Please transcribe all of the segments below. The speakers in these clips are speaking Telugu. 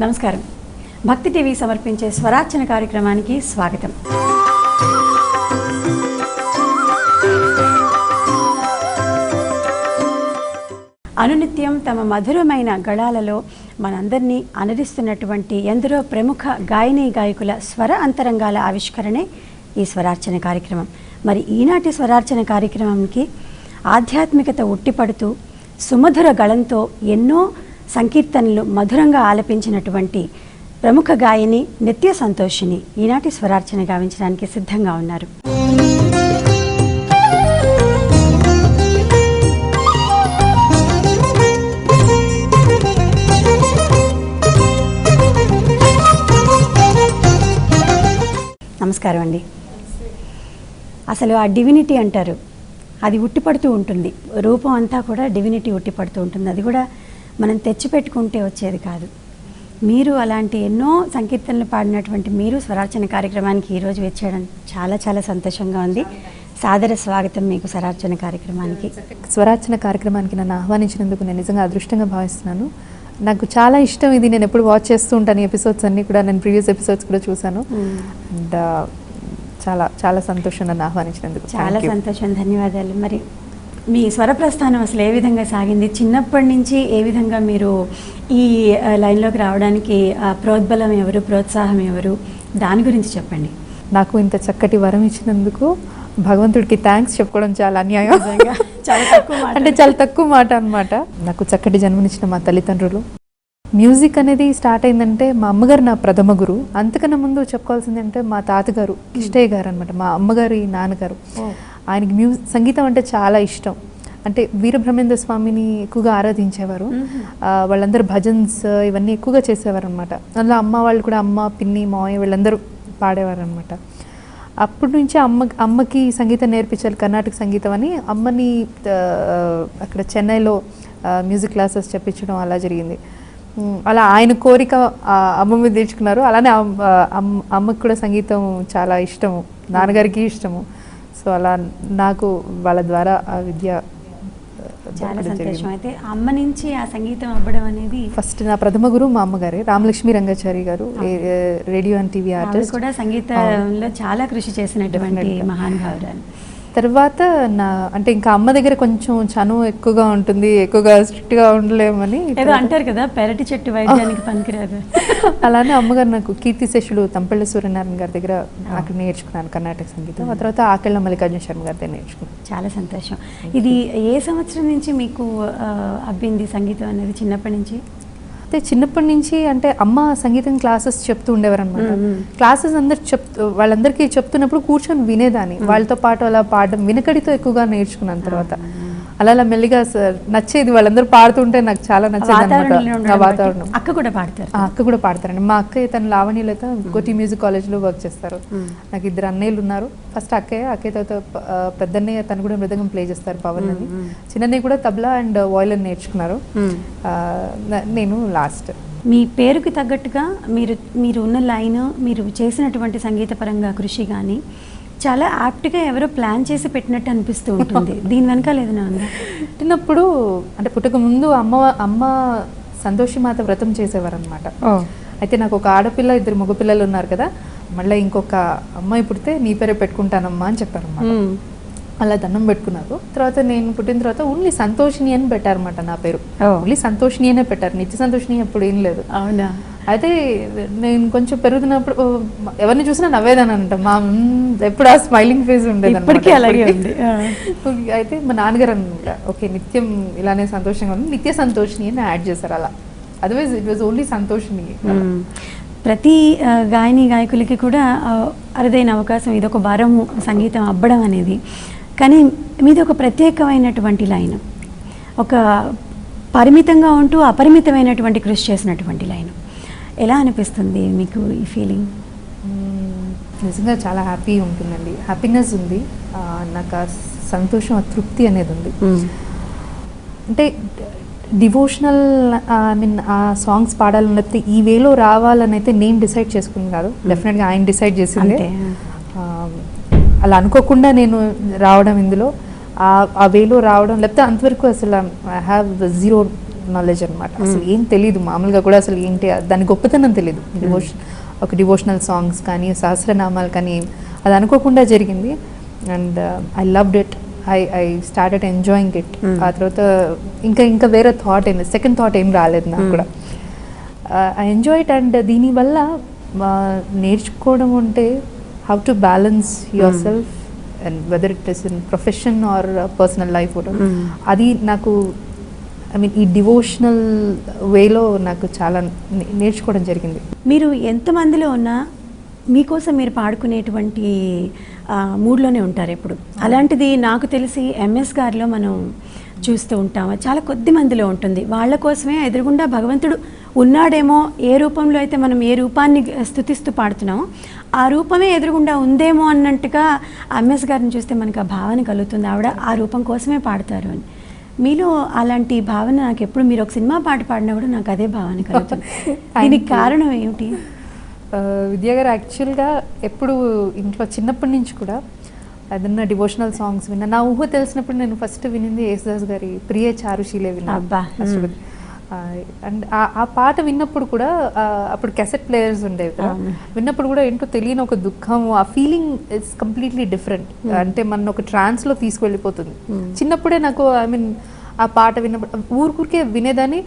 నమస్కారం. భక్తి టీవీ సమర్పించే స్వరార్చన కార్యక్రమానికి స్వాగతం. అనునిత్యం తమ మధురమైన గళాలలో మనందరినీ అనరిస్తున్నటువంటి ఎందరో ప్రముఖ గాయనీ గాయకుల స్వర అంతరంగాల ఆవిష్కరణే ఈ స్వరార్చన కార్యక్రమం. మరి ఈనాటి స్వరార్చన కార్యక్రమానికి ఆధ్యాత్మికత ఉట్టిపడుతూ సుమధుర గళంతో ఎన్నో సంకీర్తనలు మధురంగా ఆలపించినటువంటి ప్రముఖ గాయని నిత్య సంతోషిని ఈనాటి స్వరార్చన గావించడానికి సిద్ధంగా ఉన్నారు. నమస్కారం అండి. అసలు ఆ డివినిటీ అంటారు, అది ఉట్టిపడుతూ ఉంటుంది. రూపం అంతా కూడా డివినిటీ ఉట్టిపడుతూ ఉంటుంది. అది కూడా మనం తెచ్చిపెట్టుకుంటే వచ్చేది కాదు. మీరు అలాంటి ఎన్నో సంకీర్తనలు పాడినటువంటి మీరు స్వరార్చన కార్యక్రమానికి ఈరోజు వచ్చేయడం చాలా చాలా సంతోషంగా ఉంది. సాదర స్వాగతం మీకు స్వరార్చన కార్యక్రమానికి. స్వరార్చన కార్యక్రమానికి నన్ను ఆహ్వానించినందుకు నేను నిజంగా అదృష్టంగా భావిస్తున్నాను. నాకు చాలా ఇష్టం ఇది. నేను ఎప్పుడు వాచ్ చేస్తూ ఉంటాను ఈ ఎపిసోడ్స్ అన్నీ కూడా. నేను ప్రీవియస్ ఎపిసోడ్స్ కూడా చూశాను. అండ్ చాలా చాలా సంతోషం నన్ను ఆహ్వానించినందుకు. చాలా సంతోషం, ధన్యవాదాలు. మరి మీ స్వర ప్రస్థానం అసలు ఏ విధంగా సాగింది? చిన్నప్పటి నుంచి ఏ విధంగా మీరు ఈ లైన్లోకి రావడానికి ప్రోద్బలం ఎవరు, ప్రోత్సాహం ఎవరు, దాని గురించి చెప్పండి. నాకు ఇంత చక్కటి వరం ఇచ్చినందుకు భగవంతుడికి థ్యాంక్స్ చెప్పుకోవడం చాలా అన్యాయం. చాలా తక్కువ అంటే చాలా తక్కువ మాట అనమాట. నాకు చక్కటి జన్మనిచ్చిన మా తల్లిదండ్రులు. మ్యూజిక్ అనేది స్టార్ట్ అయిందంటే మా అమ్మగారు నా ప్రథమ గురువు. అంతకన్నా ముందు చెప్పుకోవాల్సింది అంటే మా తాతగారు కిష్టయ్య గారు అనమాట, మా అమ్మగారి నాన్నగారు. ఆయనకి సంగీతం అంటే చాలా ఇష్టం. అంటే వీరబ్రహ్మేంద్ర స్వామిని ఎక్కువగా ఆరాధించేవారు. వాళ్ళందరూ భజన్స్ ఇవన్నీ ఎక్కువగా చేసేవారు అనమాట. అందులో అమ్మ వాళ్ళు కూడా, అమ్మ, పిన్ని, మావయ్య వీళ్ళందరూ పాడేవారు అనమాట. అప్పటి నుంచి అమ్మకి సంగీతం నేర్పించాలి, కర్ణాటక సంగీతం అని అమ్మని అక్కడ చెన్నైలో మ్యూజిక్ క్లాసెస్ చెప్పించడం అలా జరిగింది. అలా ఆయన కోరిక అమ్మ మీద తెచ్చుకున్నారు. అలానే అమ్మకి కూడా సంగీతం చాలా ఇష్టము, నాన్నగారికి ఇష్టము. సో అలా నాకు వాళ్ళ ద్వారా ఆ విద్య చాలా సంతోషం. అయితే అమ్మ నుంచి ఆ సంగీతం అవ్వడం అనేది ఫస్ట్ నా ప్రథమ గురువు మా అమ్మగారే, రామలక్ష్మి రంగాచారి గారు, రేడియో అండ్ టీవీ ఆర్టిస్ట్. కూడా సంగీతంలో చాలా కృషి చేసినటువంటి మహానుభావురాలు. తర్వాత అంటే ఇంకా అమ్మ దగ్గర కొంచెం చనువు ఎక్కువగా ఉంటుంది, ఎక్కువగా స్ట్రిక్ట్గా ఉండలేమని ఏదో అంటారు కదా, పెరటి చెట్టు వైద్యానికి పనికిరాదు. అలానే అమ్మగారు నాకు కీర్తిశేషులు తంపెళ్ళ సూర్యనారాయణ గారి దగ్గర అక్కడ నేర్చుకున్నాను కర్ణాటక సంగీతం. ఆ తర్వాత ఆకెళ్ళ మల్లికార్జున శర్మ గారి దగ్గర నేర్చుకున్నాను. చాలా సంతోషం. ఇది ఏ సంవత్సరం నుంచి మీకు అబ్బింది సంగీతం అనేది? చిన్నప్పటి నుంచి? అయితే చిన్నప్పటి నుంచి అంటే అమ్మ సంగీతం క్లాసెస్ చెప్తూ ఉండేవారు అనమాట. క్లాసెస్ వాళ్ళందరికీ చెప్తున్నప్పుడు కూర్చొని వినేదాన్ని. వాళ్ళతో పాటు అలా పాడడం, వినకడితో ఎక్కువగా నేర్చుకున్నాను. తర్వాత అలా అలా మెల్లిగా నచ్చేది. వాళ్ళందరూ పాడుతుంటే నాకు చాలా నచ్చేది అనమాట. వాతావరణం. అక్క కూడా పాడతారు? అక్క కూడా పాడతారండి. మా అక్కయ్య తను లావణ్యలత కోటి మ్యూజిక్ కాలేజ్లో వర్క్ చేస్తారు. నాకు 2 అన్నయ్యలు ఉన్నారు. ఫస్ట్ అక్కయ్య తర్వాత పెద్దన్నయ్య, తను కూడా మృదంగం ప్లే చేస్తారు, పవన్ అని. చిన్నన్నయ్య కూడా తబలా అండ్ వాయిలిన్ నేర్చుకున్నారు. నేను లాస్ట్. మీ పేరుకి తగ్గట్టుగా మీరు ఉన్న లైన్, మీరు చేసినటువంటి సంగీతపరంగా కృషి కానీ చాలా యాప్ట్గా ఎవరో ప్లాన్ చేసి పెట్టినట్టు అనిపిస్తూ ఉంటుంది. దీని వెనకాల ఏదైనా ఉందా? పుట్టినప్పుడు అంటే పుట్టక ముందు అమ్మ సంతోషి మాత వ్రతం చేసేవారు అనమాట. అయితే నాకు ఒక ఆడపిల్ల, 2 మగపిల్లలు ఉన్నారు కదా, మళ్ళీ ఇంకొక అమ్మాయి పుడితే నీ పేరే పెట్టుకుంటానమ్మా అని చెప్పారు అన్నమాట. అలా దండం పెట్టుకున్నారు. తర్వాత నేను పుట్టిన తర్వాత ఓన్లీ సంతోషిని అని పెట్టారన్నమాట నా పేరు. ఓన్లీ సంతోషిని అనే పెట్టారు, నిత్య సంతోషిని అప్పుడు ఏం లేదు. అవునా? అయితే నేను కొంచెం పెరుగుతున్నప్పుడు ఎవరిని చూసినా నవ్వేదానంట. మా ఎప్పుడు ఆ స్మైలింగ్ ఫేస్ ఉండేది. అయితే మా నాన్నగారు అనమాట, ఓకే నిత్యం ఇలానే సంతోషంగా ఉంది, నిత్య సంతోషిని అని యాడ్ చేశారు. అలా otherwise it was only Santoshini. ప్రతి గాయని గాయకులకి కూడా అరుదైన అవకాశం, ఇదొక భారము సంగీతం అబ్బడం అనేది. కానీ మీది ఒక ప్రత్యేకమైనటువంటి లైన్, ఒక పరిమితంగా ఉంటూ అపరిమితమైనటువంటి కృషి చేసినటువంటి లైన్. ఎలా అనిపిస్తుంది మీకు ఈ ఫీలింగ్? నిజంగా చాలా హ్యాపీ ఉంటుందండి, హ్యాపీనెస్ ఉంది. నాకు ఆ సంతోషం, ఆ తృప్తి అనేది ఉంది. అంటే డివోషనల్ ఆ సాంగ్స్ పాడాలన్నది ఈ వేలో రావాలని అయితే నేను డిసైడ్ చేసుకుని కాదు, డెఫినెట్గా ఆయన డిసైడ్ చేసింది. అలా అనుకోకుండా నేను రావడం, ఇందులో ఆ వేలో రావడం, లేకపోతే అంతవరకు అసలు ఐ హ్యావ్ జీరో నాలెడ్జ్ అనమాట. అసలు ఏం తెలియదు మామూలుగా కూడా, అసలు ఏంటి దాని గొప్పతనం తెలియదు. డివోషనల్ సాంగ్స్ కానీ సహస్రనామాలు కానీ అది అనుకోకుండా జరిగింది. And I loved it. I started enjoying it. ఆ తర్వాత ఇంకా వేరే థాట్ ఏం, సెకండ్ థాట్ ఏం రాలేదు నాకు కూడా. I enjoy it. అండ్ దీనివల్ల నేర్చుకోవడం అంటే how to balance your self and whether it is in profession or personal life కూడా. అది నాకు ఐ మీన్ ఈ డివోషనల్ వేలో నాకు చాలా నేర్చుకోవడం జరిగింది. మీరు ఎంతమందిలో ఉన్నా మీకోసం మీరు పాడుకునేటువంటి మూడ్లోనే ఉంటారు ఎప్పుడు. అలాంటిది నాకు తెలిసి ఎంఎస్ గారిలో మనం చూస్తూ ఉంటాము, చాలా కొద్ది మందిలో ఉంటుంది. వాళ్ళ కోసమే ఎదురుగుండా భగవంతుడు ఉన్నాడేమో, ఏ రూపంలో అయితే మనం ఏ రూపాన్ని స్తుతిస్తూ పాడుతున్నామో ఆ రూపమే ఎదురుగుండా ఉందేమో అన్నట్టుగా ఎంఎస్ గారిని చూస్తే మనకు ఆ భావన కలుగుతుంది. ఆవిడ ఆ రూపం కోసమే పాడతారు అని. మీలో అలాంటి భావన నాకు ఎప్పుడు, మీరు ఒక సినిమా పాట పాడినా కూడా నాకు అదే భావన కలుగుతుంది. దీనికి కారణం ఏమిటి? విద్యా గారు యాక్చువల్గా ఎప్పుడు ఇంట్లో చిన్నప్పటి నుంచి కూడా ఏదన్నా డివోషనల్ సాంగ్స్ విన్నా, నా ఊహ తెలిసినప్పుడు నేను ఫస్ట్ వినింది యేసుదాస్ గారి ప్రియ చారుశీలే విన్నా. అండ్ ఆ పాట విన్నప్పుడు కూడా అప్పుడు క్యాసెట్ ప్లేయర్స్ ఉండేవి కదా, విన్నప్పుడు కూడా ఏంటో తెలియని ఒక దుఃఖం, ఆ ఫీలింగ్ ఇట్స్ కంప్లీట్లీ డిఫరెంట్. అంటే మన ఒక ట్రాన్స్లో తీసుకువెళ్ళిపోతుంది. చిన్నప్పుడే నాకు ఐ మీన్ ఆ పాట విన్నప్పుడు ఊరికే వినేదాన్ని,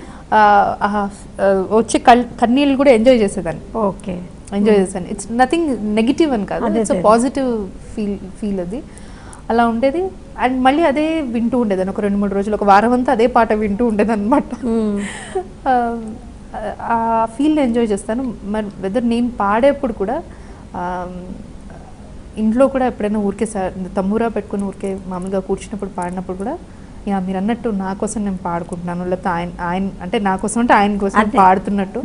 వచ్చే కన్నీళ్ళు కూడా ఎంజాయ్ చేసేదాన్ని. ఓకే, ఎంజాయ్ చేశాను. ఇట్స్ నథింగ్ నెగిటివ్ అని కాదు, ఇట్స్ పాజిటివ్ ఫీల్ అది అలా ఉండేది. అండ్ మళ్ళీ అదే వింటూ ఉండేదాన్ని ఒక 2-3 రోజులు, ఒక వారం అంతా అదే పాట వింటూ ఉండేదన్నమాట. ఆ ఫీల్ని ఎంజాయ్ చేస్తాను. మరి వెదర్ నేను పాడేప్పుడు కూడా ఇంట్లో కూడా ఎప్పుడైనా ఊరికే తంబూరా పెట్టుకుని ఊరికే మామూలుగా కూర్చున్నప్పుడు పాడినప్పుడు కూడా మీరు అన్నట్టు నా కోసం నేను పాడుకుంటున్నాను, లేకపోతే ఆయన అంటే నా కోసం అంటే ఆయన కోసం పాడుతున్నట్టు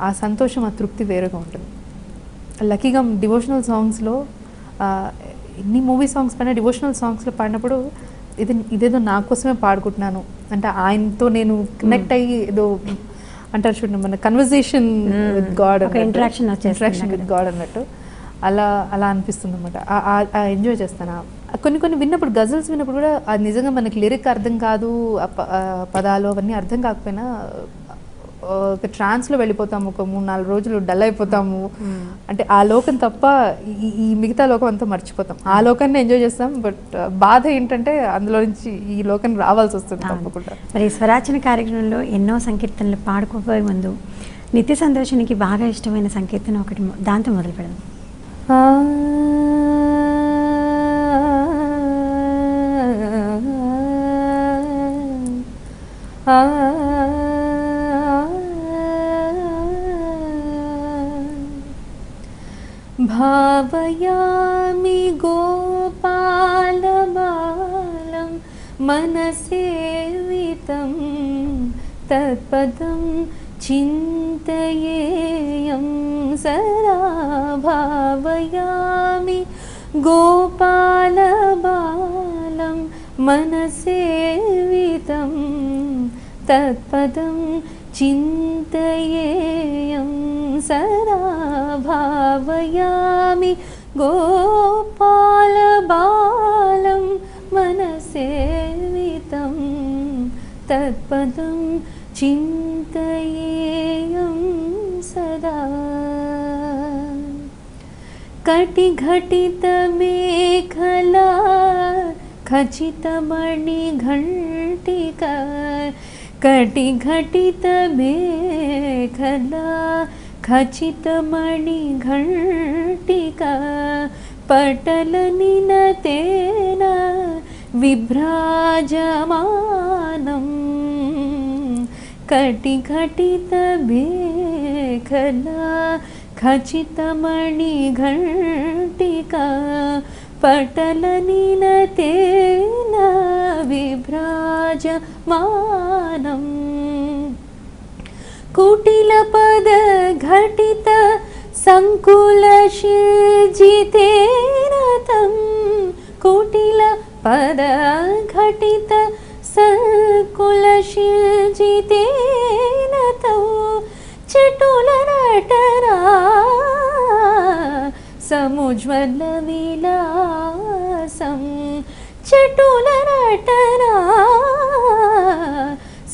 ఆ సంతోషం, ఆ తృప్తి వేరుగా ఉంటుంది. లక్కీగా డివోషనల్ సాంగ్స్లో ఎన్ని మూవీ సాంగ్స్ పైన డివోషనల్ సాంగ్స్లో పాడినప్పుడు ఇదేదో నా కోసమే పాడుకుంటున్నాను అంటే ఆయనతో నేను కనెక్ట్ అయ్యి ఏదో అంటారు చూడండి, మన conversation with God, interaction with God అన్నట్టు అలా అనిపిస్తుంది అనమాట. ఎంజాయ్ చేస్తాను. కొన్ని విన్నప్పుడు, గజల్స్ విన్నప్పుడు కూడా అది నిజంగా మనకి లిరిక్ అర్థం కాదు, పదాలు అవన్నీ అర్థం కాకపోయినా ఒక ట్రాన్స్లో వెళ్ళిపోతాము, ఒక 3-4 రోజులు డల్ అయిపోతాము. అంటే ఆ లోకం తప్ప ఈ మిగతా లోకం అంతా మర్చిపోతాం. ఆ లోకాన్ని ఎంజాయ్ చేస్తాం. బట్ బాధ ఏంటంటే అందులో నుంచి ఈ లోకం రావాల్సి వస్తుంది తప్పకుండా. మరి స్వరాచన కార్యక్రమంలో ఎన్నో సంకీర్తనలు పాడుకోబోయే ముందు నిత్య సంతోషానికి బాగా ఇష్టమైన సంకీర్తన ఒకటి, దాంతో మొదలు పెడదాం. భావయామి గోపాలబాలం మనసేవితం తత్పదం చింతయేయం సదా. భావయామి గోపాలబాలం మనసేవితం తత్పదం చింతయేయం సదా. భావయామి గోపాలబాలం మనసేవితం తత్పదం చింతయేయం సదా. కటిఘటితమేఖలా ఖచితమణిఘంటికా, కటిఘటితమేఖలా ఖచితమణిఘంటికా పటలనినతేన విభ్రాజమానం. కటిఘటితమేఖలా ఖచితమణిఘంటికా పటలనినతేన విభ్రాజమానం. కుటిలపద ఘటిత సంకులశిల్జితేన తం. కుటిలపద ఘటిత సంకులశిల్జితేన తం. చటుల నటనా సముజ్వల విలాసం. చటుల నటనా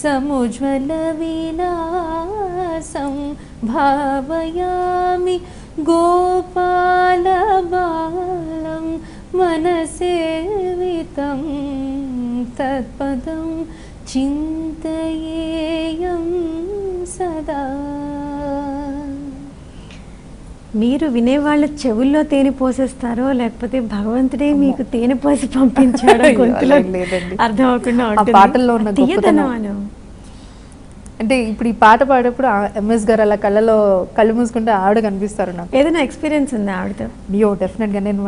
समुज्ज्वल विलासं भावयामि गोपालबालं मनसेवितं तत्पदं चिन्तयेयं सदा. మీరు వినేవాళ్ళ చెవుల్లో తేనె పోసేస్తారో లేకపోతే భగవంతుడే మీకు తేనె పోసి పంపించాడో గొంతులో లేదండి. అర్థం అవ్వకుండా ఆ ఉంటుంది. పాటల్లో ఉన్న తీయదనం గొప్పతనం. అంటే ఇప్పుడు ఈ పాట పాడేప్పుడు ఎంఎస్ గారు అలా కళ్ళు మూసుకుంటే ఆవిడ కనిపిస్తారు నాకు. ఏదైనా ఎక్స్పీరియన్స్ ఉందా ఆవిడతో? డెఫినెట్గా నేను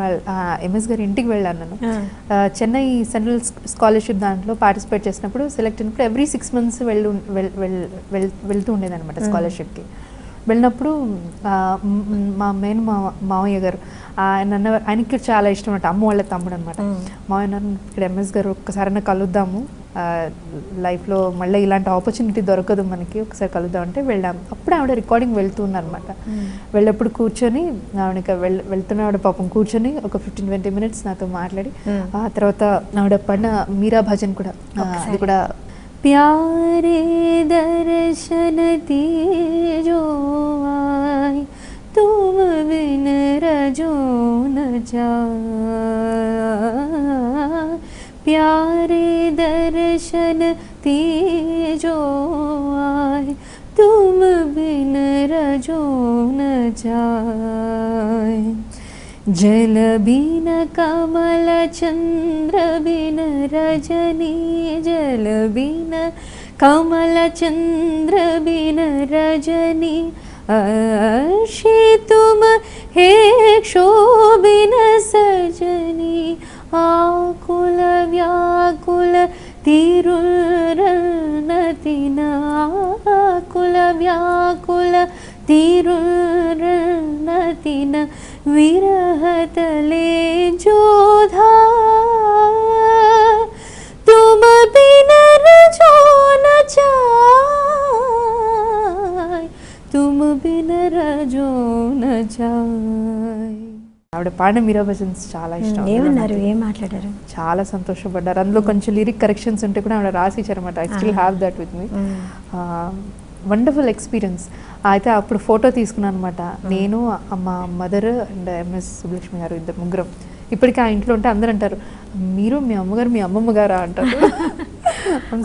ఎంఎస్ గారి ఇంటికి వెళ్ళాను. నేను చెన్నై సెంట్రల్ స్కాలర్షిప్ దాంట్లో పార్టిసిపేట్ చేసినప్పుడు సెలెక్ట్ అయినప్పుడు ఎవ్రీ 6 months వెళ్తూ ఉండేదన్నమాట స్కాలర్షిప్కి. వెళ్ళినప్పుడు మా మామయ్య గారు ఆయనకి చాలా ఇష్టం అనమాట, అమ్మ వాళ్ళ తమ్ముడు అనమాట. మామయ్య అన్నారు, ఇక్కడ ఎంఎస్ గారు ఒక్కసారైనా కలుద్దాము, లైఫ్లో మళ్ళీ ఇలాంటి ఆపర్చునిటీ దొరకదు మనకి, ఒకసారి కలుద్దాం అంటే వెళ్ళాము. అప్పుడు ఆవిడ రికార్డింగ్ వెళ్తున్నారనమాట. వెళ్ళప్పుడు కూర్చొని ఆవిడకి వెళ్తున్న పాపం కూర్చొని ఒక 15-20 minutes నాతో మాట్లాడి ఆ తర్వాత ఆవిడ పడిన మీరా భజన్ కూడా, అది కూడా प्यारे दर्शन तीजो आए तुम बिन रजो न जाए. प्यारे दर्शन तीजो आए तुम बिन रजो न जाए. जल बिन कमल चंद्र बिन रजनी जल बिन कमल चंद्र बिन रजनी अर्षि तुम हे क्षोभिन सजनी. आकुल व्याकुल तिरुरनतिन आकुल व्याकुल तिरुरनतिन विरहतले जोधा तुम बिन रजो न जाए तुम बिन रजो न जाए. ఆవిడ పాడిన మీరా భజన్స్ చాలా ఇష్టం. ఏమన్నారు, ఏం మాట్లాడారు? చాలా సంతోషపడ్డారు. అందులో కొంచెం లిరిక్ కరెక్షన్స్ ఉంటే కూడా ఆవిడ రాసి ఇచ్చారన్నమాట. I still have that with me. Wonderful experience. అయితే అప్పుడు ఫోటో తీసుకున్నాను అనమాట, నేను, మా మదర్ అండ్ ఎంఎస్ సుబ్బలక్ష్మి గారు, ఇద్దరు ముగ్గురం. ఇప్పటికీ ఆ ఇంట్లో ఉంటే అందరూ అంటారు, మీరు మీ అమ్మగారు మీ అమ్మమ్మ గారా అంటారు.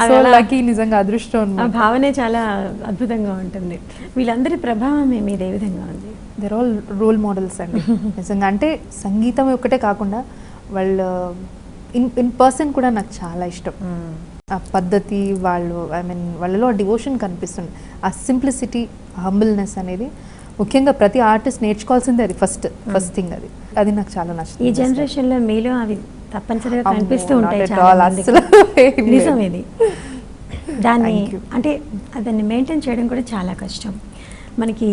సో లక్కీ, నిజంగా అదృష్టం. ఆ భావనే చాలా అద్భుతంగా ఉంటుంది. వీళ్ళందరి ప్రభావం మీద ఏ విధంగా ఉంది? దర్ ఆల్ రోల్ మోడల్స్ అండి నిజంగా. అంటే సంగీతం ఒక్కటే కాకుండా వాళ్ళు ఇన్ పర్సన్ కూడా నాకు చాలా ఇష్టం. ఆ పద్ధతి, వాళ్ళలో డివోషన్ కనిపిస్తుంది. ఆ సింప్లిసిటీ, హంబుల్నెస్ అనేది ముఖ్యంగా ప్రతి ఆర్టిస్ట్ నేర్చుకోవాల్సిందే. అది ఫస్ట్ థింగ్. అది నాకు చాలా నచ్చింది. ఈ జనరేషన్లో మీలో అవి తప్పనిసరిగా కనిపిస్తూ ఉంటాయి. నిజం ఇది. దాన్ని అంటే దాన్ని మెయింటైన్ చేయడం కూడా చాలా కష్టం. మనకి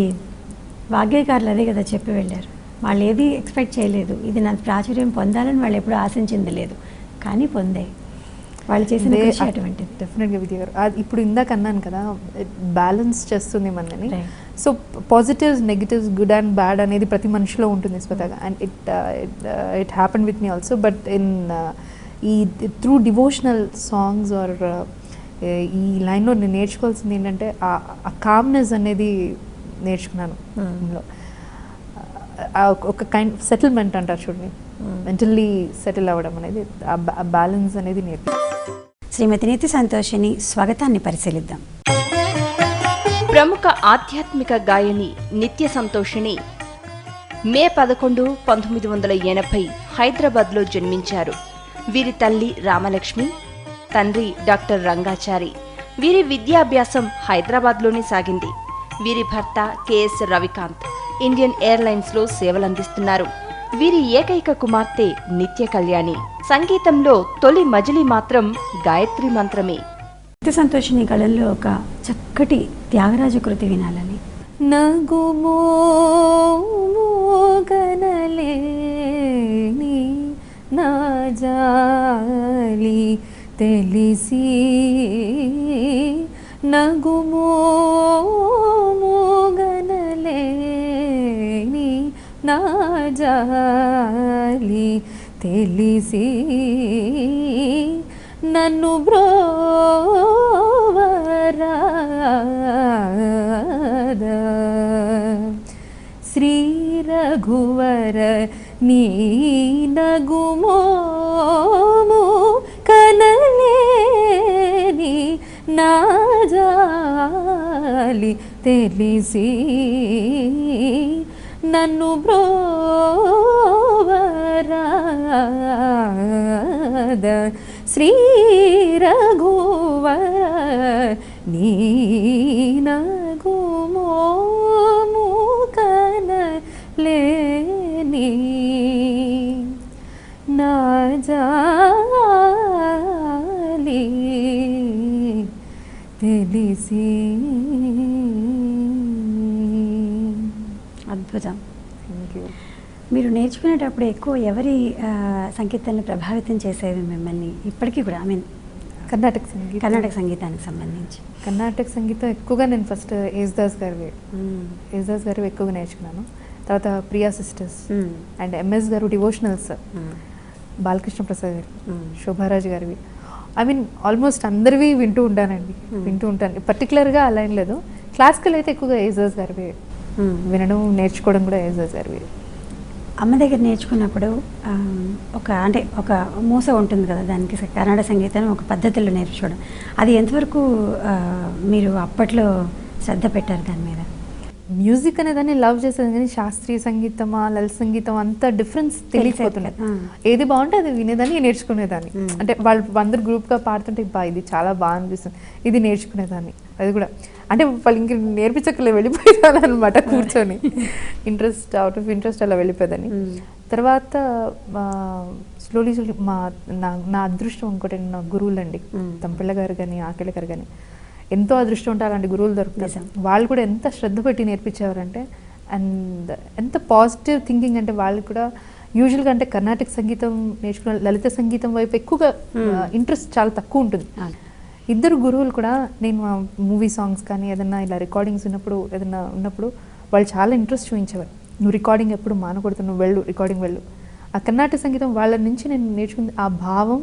వాగ్గేయకారులు అదే కదా చెప్పి వెళ్ళారు, వాళ్ళు ఏది ఎక్స్పెక్ట్ చేయలేదు, ఇది నాకు ప్రాచుర్యం పొందాలని వాళ్ళు ఎప్పుడూ ఆశించింది లేదు, కానీ పొందాయి. వాళ్ళు చేసిన కృషి అటువంటిది. డెఫినెట్గా విద్య గారు, ఇప్పుడు ఇందాక అన్నాను కదా, బ్యాలెన్స్ చేస్తుంది మనని. So positives, negatives, good and bad అనేది ప్రతి మనిషిలో ఉంటుంది స్వతగా. And it happen with me also. But ఈ త్రూ డివోషనల్ సాంగ్స్ ఆర్ ఈ లైన్లో నేను నేర్చుకోవాల్సింది ఏంటంటే ఆ కామ్నెస్ అనేది నేర్చుకున్నాను. ఒక కైండ్ సెటిల్మెంట్ అంటారు చూడండి, మెంటల్లీ సెటిల్ అవ్వడం అనేది, ఆ బ్యాలెన్స్ అనేది నేర్పి. శ్రీమతి నిత్య సంతోషిని స్వాగతాన్ని పరిశీలిద్దాం. ప్రముఖ ఆధ్యాత్మిక గాయని నిత్య సంతోషిని మే 11, 1980 హైదరాబాద్లో జన్మించారు. వీరి తల్లి రామలక్ష్మి, తండ్రి డాక్టర్ రంగాచారి. వీరి విద్యాభ్యాసం హైదరాబాద్లోనే సాగింది. వీరి భర్త కెఎస్ రవికాంత్ ఇండియన్ ఎయిర్లైన్స్లో సేవలందిస్తున్నారు. వీరి ఏకైక కుమార్తె నిత్య కళ్యాణి. సంగీతంలో తొలి మజిలీ మాత్రం గాయత్రి మంత్రమే. నిత్య సంతోషిని కళల్లో ఒక చక్కటి త్యాగరాజ కృతి వినాలని. నగుమోగనలేని నా జాలి తెలిసి నగుమోగనలేని నా జాలి తెలిసి నన్ను బ్రోవలేని శ్రీ రఘువర నీ నగుమోము కనలేని నా జాలి తెలిసి నన్ను బ్రోవరాద శ్రీ రఘువర నీ నగుమోము కనలేని నా జాలి తెలిసి. అద్భుతం. Thank you. మీరు నేర్చుకునేటప్పుడు ఎక్కువ ఎవరి సంగీతాన్ని ప్రభావితం చేసేవి మిమ్మల్ని ఇప్పటికీ కూడా? ఐ మీన్ కర్ణాటక సంగీతం. కర్ణాటక సంగీతానికి సంబంధించి కర్ణాటక సంగీతం ఎక్కువగా నేను ఫస్ట్ యేసుదాస్ గారివి ఎక్కువగా నేర్చుకున్నాను. తర్వాత ప్రియా సిస్టర్స్ అండ్ ఎంఎస్ గారు డివోషనల్స్, బాలకృష్ణ ప్రసాద్ గారు, శోభారాజ్ గారివి, ఐ మీన్ ఆల్మోస్ట్ అందరివి వింటూ ఉంటానండి. పర్టికులర్గా అలా ఏం లేదు. క్లాసికల్ అయితే ఎక్కువగా యేసుదాస్ గారివి వినడం నేర్చుకోవడం కూడా యేసుదాస్ గారివి. అమ్మ దగ్గర నేర్చుకున్నప్పుడు ఒక మూస ఉంటుంది కదా దానికి, కర్ణాటక సంగీతాన్ని ఒక పద్ధతిలో నేర్చుకోవడం, అది ఎంతవరకు మీరు అప్పట్లో శ్రద్ధ పెట్టారు దాని మీద? మ్యూజిక్ అనేదాన్ని లవ్ చేసేది, కానీ శాస్త్రీయ సంగీతమా లలిత సంగీతం అంత డిఫరెన్స్ తెలియకపోతుంది. ఏది బాగుంటే అది వినేదాన్ని, నేర్చుకునేదాన్ని. అంటే వాళ్ళు అందరు గ్రూప్గా పాడుతుంటే ఇది చాలా బాగా అనిపిస్తుంది, ఇది నేర్చుకునేదాన్ని. అది కూడా అంటే వాళ్ళు ఇంక నేర్పించక్కలే, వెళ్ళిపోయేదాన్ని అనమాట కూర్చొని. అవుట్ ఆఫ్ ఇంట్రెస్ట్ అలా వెళ్ళిపోయేదాన్ని. తర్వాత స్లోలీ నా అదృష్టం ఇంకోటి, నా గురువులు అండి, తంపిళ్ళ గారు కానీ ఆకెళ్ళ గారు కానీ ఎంతో అదృష్టం ఉంటే అలాంటి గురువులు దొరుకుతారు. వాళ్ళు కూడా ఎంత శ్రద్ధ పెట్టి నేర్పించేవారంటే, అండ్ ఎంత పాజిటివ్ థింకింగ్ అంటే వాళ్ళు కూడా యూజువల్గా అంటే కర్ణాటక సంగీతం నేర్చుకున్న లలిత సంగీతం వైపు ఎక్కువగా ఇంట్రెస్ట్ చాలా తక్కువ ఉంటుంది. ఇద్దరు గురువులు కూడా నేను మూవీ సాంగ్స్ కానీ ఏదన్నా ఇలా రికార్డింగ్స్ ఉన్నప్పుడు వాళ్ళు చాలా ఇంట్రెస్ట్ చూపించేవారు. నువ్వు రికార్డింగ్ ఎప్పుడు మానకూడదు, నువ్వు వెళ్ళు, రికార్డింగ్ వెళ్ళు. ఆ కర్ణాటక సంగీతం వాళ్ళ నుంచి నేను నేర్చుకుంది ఆ భావం.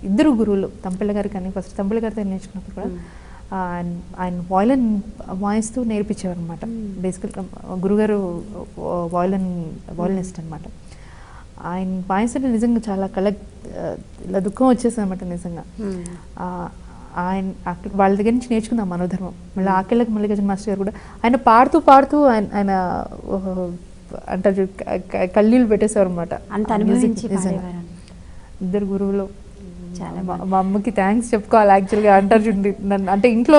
ఇద్దరు గురువులు, తంపిళ్ళ గారు కానీ ఫస్ట్ తంపిళ్ళ గారితో నేర్చుకున్నప్పుడు కూడా ఆయన వాయిలన్ వాయిస్తూ నేర్పించేవారు అనమాట. బేసికల్గా గురుగారు వాయిలనిస్ట్ అనమాట. ఆయన వాయిస్ అంటే నిజంగా చాలా ఇలా దుఃఖం వచ్చేసింది అనమాట నిజంగా. ఆయన వాళ్ళ దగ్గర నుంచి నేర్చుకుందాం మనోధర్మం. మళ్ళీ ఆకెళ్ళకి మల్లికార్జున మాస్టర్ గారు కూడా ఆయన పాడుతూ ఆయన అంటారు కళ్ళీళ్ళు పెట్టేసేవారు అనమాట. ఇద్దరు గురువులు చాలా. మా అమ్మకి థ్యాంక్స్ చెప్పుకోవాలి యాక్చువల్గా. అంటారు చూడండి, నన్ను అంటే ఇంట్లో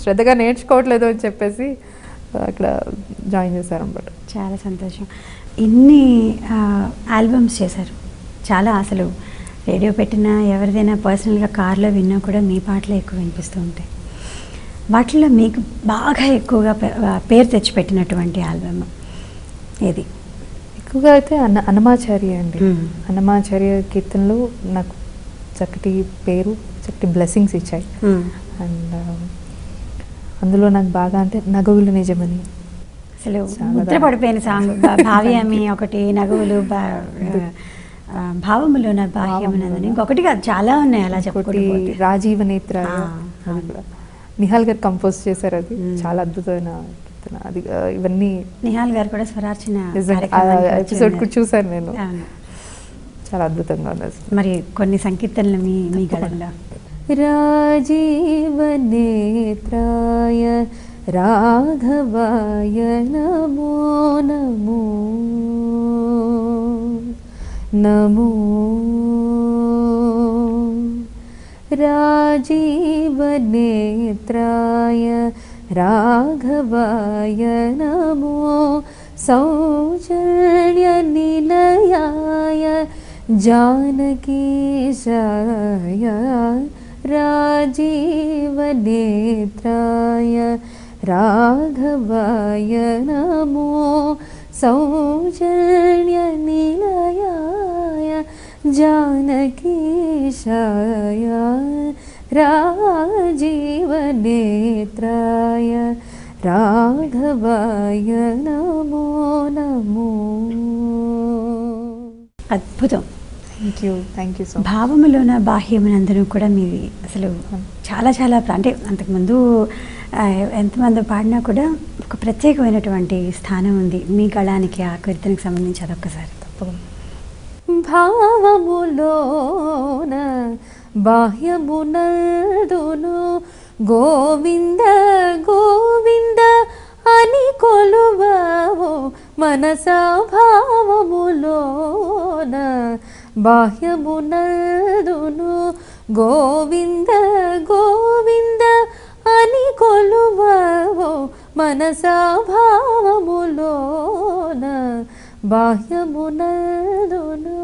శ్రద్ధగా నేర్చుకోవట్లేదు అని చెప్పేసి అక్కడ జాయిన్ చేశారు అనమాట. చాలా సంతోషం. ఇన్ని ఆల్బమ్స్ చేశారు, చాలా. అసలు రేడియో పెట్టినా ఎవరిదైనా పర్సనల్గా కార్లో విన్నా కూడా మీ పాటలే ఎక్కువ వినిపిస్తూ ఉంటాయి. వాటిల్లో మీకు బాగా ఎక్కువగా పేరు తెచ్చిపెట్టినటువంటి ఆల్బమ్ ఏది? ఎక్కువగా అయితే అన్నమాచార్య అండి. అన్నమాచార్య కీర్తనలు నాకు చక్కటి పేరు, చక్కటి బ్లెస్సింగ్స్ ఇచ్చాయి. అండ్ అందులో నాకు బాగా అంటే నగవులు నిజమని అసలు ముద్ర పడిపోయిన సాంగ్. భావ్యామి ఒకటి, నగవులు, భావములోన బాహ్యమునదని ఇంకొకటిగా చాలా ఉన్నాయి. అలా చెప్పి రాజీవ నేత్ర నిహాల్ గారు కంపోజ్ చేశారు. అది చాలా అద్భుతమైన కీర్తన. అది ఇవన్నీ నిహాల్ గారు కూడా స్వరార్చన ఎపిసోడ్ కూడా చూసాను నేను. చాలా అద్భుతంగా ఉంది. మరి కొన్ని సంకీర్తనలు మీ గళంలో. రాజీవ నేత్రాయ రాఘవాయ నమో నమో నమో. రాజీవ నేత్రాయ రాఘవాయ నమో సౌజన్య నిలయాయ జానకీశాయ రాజీవ నేత్రాయ రాఘవాయ నమో సౌజన్య నిలయాయ జానకీశాయ రాజీవ నేత్రాయ రాఘవాయ నమో నమో. అద్భుతం. Thank you so much. భావములోన బాహ్యమునందును కూడా మీది అసలు చాలా చాలా అంటే అంతకుముందు ఎంతమంది పాడినా కూడా ఒక ప్రత్యేకమైనటువంటి స్థానం ఉంది మీ గళానికి. ఆ కీర్తనకి సంబంధించి అదొక్కసారి తప్పకుండా. భావములోన బాహ్యమునందును గోవింద గోవింద అని కొలువావో మనసా, భావములోన బాహ్యమునందును గోవింద గోవింద అని కొలువావో మనసా, భావములోన బాహ్యమునందును.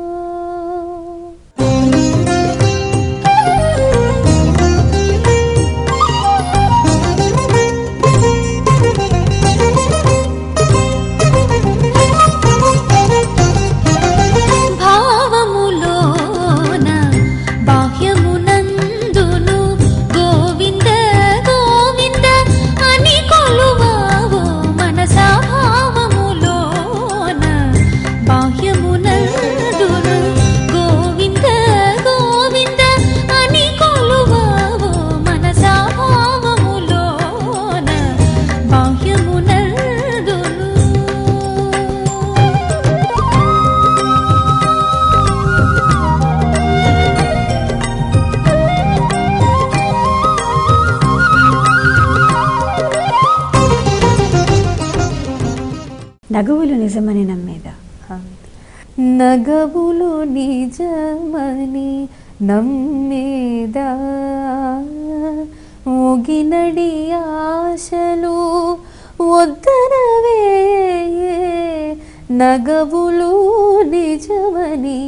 నగవులు నిజమని నమ్మేదా? నగవులు నిజమని నమ్మేదా, ఊగినడి ఆశలు వద్దనవే. నగవులు నిజమని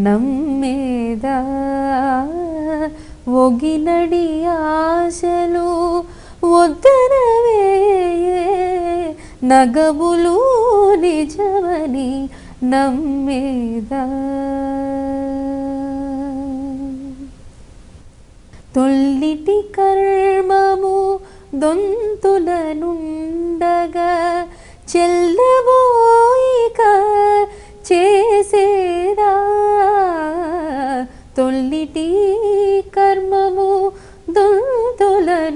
నమ్మేదా, ఒగినడి ఆశలు వద్దనవే. నగవులు నిజమని నమ్మేదా, తొల్లిటి కర్మము దొంతులనుండగా చెల్లబోయిక చేసేదా. తొల్లిటి కర్మము దొంతులనుండగా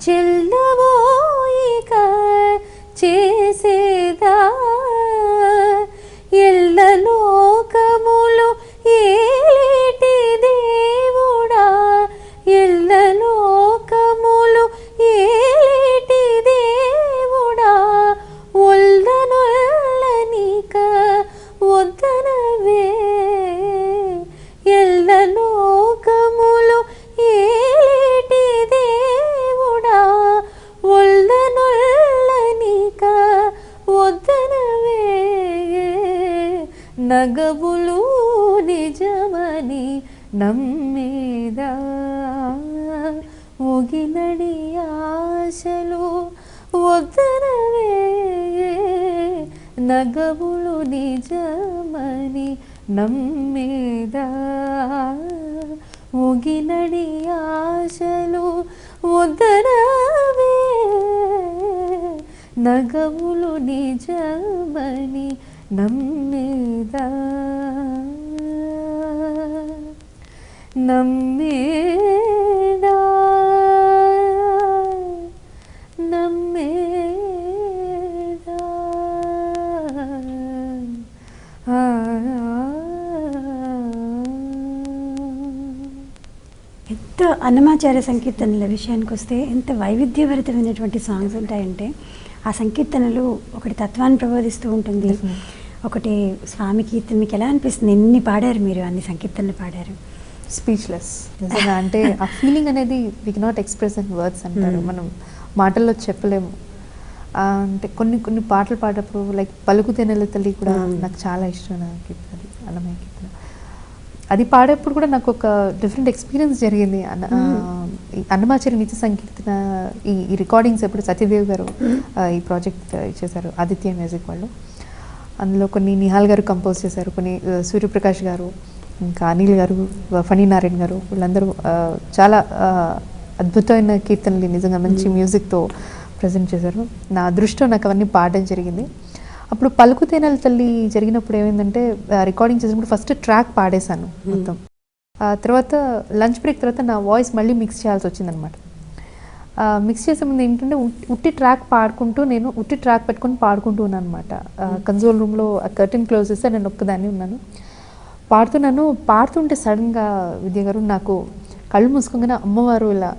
చెల్లబోయిక చేసేదా. ఎల్లలోకములు ఏలేటి దేవుడా, ఎల్లలోకములు ఏలేటి దేవుడా, ఒల్లనొల్లనిక వద్దనవే. ఎల్లలోకములు ఏలేటి దేవుడా, ఒల్లనొల్లనిక వద్దనవే. నగవులు నిజమని నమ్మేదా, ఊగినడి ఆశలు వద్దనవే. నగవులు నిజమని నమ్మేదా, ఊగినడి ఆశలు వద్దనవే. నగవులు నిజమని నమ్మేదా, నమ్మేదా, నమ్మేదా. ఎంత అన్నమాచార్య సంకీర్తనల విషయానికి వస్తే ఎంత వైవిధ్యభరితమైనటువంటి సాంగ్స్ ఉంటాయంటే, ఆ సంకీర్తనలు ఒకటి తత్వాన్ని ప్రబోధిస్తూ ఉంటుంది, ఒకటి స్వామి కీర్తన. మీకు ఎలా అనిపిస్తుంది? ఎన్ని పాడారు మీరు, అన్ని సంకీర్తనలు పాడారు? స్పీచ్లెస్ నిజంగా. అంటే ఆ ఫీలింగ్ అనేది we cannot express in words అంటారు, మనం మాటల్లో చెప్పలేము. అంటే కొన్ని కొన్ని పాటలు పాడేటప్పుడు లైక్ పలుకుతెనెల తల్లి కూడా నాకు చాలా ఇష్టమైన కీర్తన, అది అన్నమయ్య కీర్తన. అది పాడేప్పుడు కూడా నాకు ఒక డిఫరెంట్ ఎక్స్పీరియన్స్ జరిగింది. అన్నమాచార్య నిత్య సంకీర్తన ఈ రికార్డింగ్స్ ఎప్పుడు సత్యదేవ్ గారు ఈ ప్రాజెక్ట్ ఇచ్చేశారు, ఆదిత్య మ్యూజిక్ వాళ్ళు. అందులో కొన్ని నిహాల్ గారు కంపోజ్ చేశారు, కొన్ని సూర్యప్రకాష్ గారు, ఇంకా అనిల్ గారు, ఫణి నారాయణ గారు, వీళ్ళందరూ చాలా అద్భుతమైన కీర్తనలు నిజంగా మంచి మ్యూజిక్తో ప్రజెంట్ చేశారు. నా అదృష్టం నాకు అవన్నీ పాడడం జరిగింది. అప్పుడు పలుకుతేనెల తల్లి జరిగినప్పుడు ఏమైందంటే, రికార్డింగ్ చేసినప్పుడు ఫస్ట్ ట్రాక్ పాడేశాను మొత్తం. తర్వాత లంచ్ బ్రేక్ తర్వాత నా వాయిస్ మళ్ళీ మిక్స్ చేయాల్సి వచ్చిందనమాట. మిక్స్ చేసే ముందు ఏంటంటే ఉట్టి ట్రాక్ పాడుకుంటూ నేను ఉట్టి ట్రాక్ పెట్టుకొని పాడుకుంటూ ఉన్నాను అనమాట. కన్సోల్ రూమ్లో కర్టెన్ క్లోజ్ చేస్తే నేను ఒక్కదాన్ని ఉన్నాను, పాడుతుంటే సడన్గా విద్య గారు నాకు కళ్ళు మూసుకోగానే అమ్మవారు ఇలా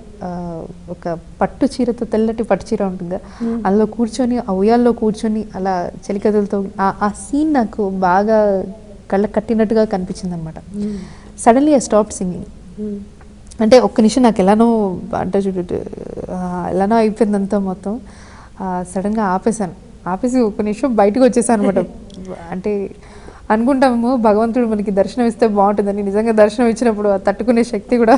ఒక పట్టు చీరతో, తెల్లటి పట్టు చీర ఉంటుంది, అందులో కూర్చొని ఆ ఉయ్యాల్లో కూర్చొని అలా చెలికథలతో ఆ సీన్ నాకు బాగా కళ్ళకు కట్టినట్టుగా కనిపించింది అనమాట. Suddenly I stop singing. అంటే ఒక్క నిమిషం నాకు ఎలానో అంటే ఎలానో అయిపోయిందంతా మొత్తం. సడన్గా ఆపేసి ఒక్క నిమిషం బయటకు వచ్చేసాను అనమాట. అంటే అనుకుంటాము భగవంతుడు మనకి దర్శనం ఇస్తే బాగుంటుందని, నిజంగా దర్శనం ఇచ్చినప్పుడు తట్టుకునే శక్తి కూడా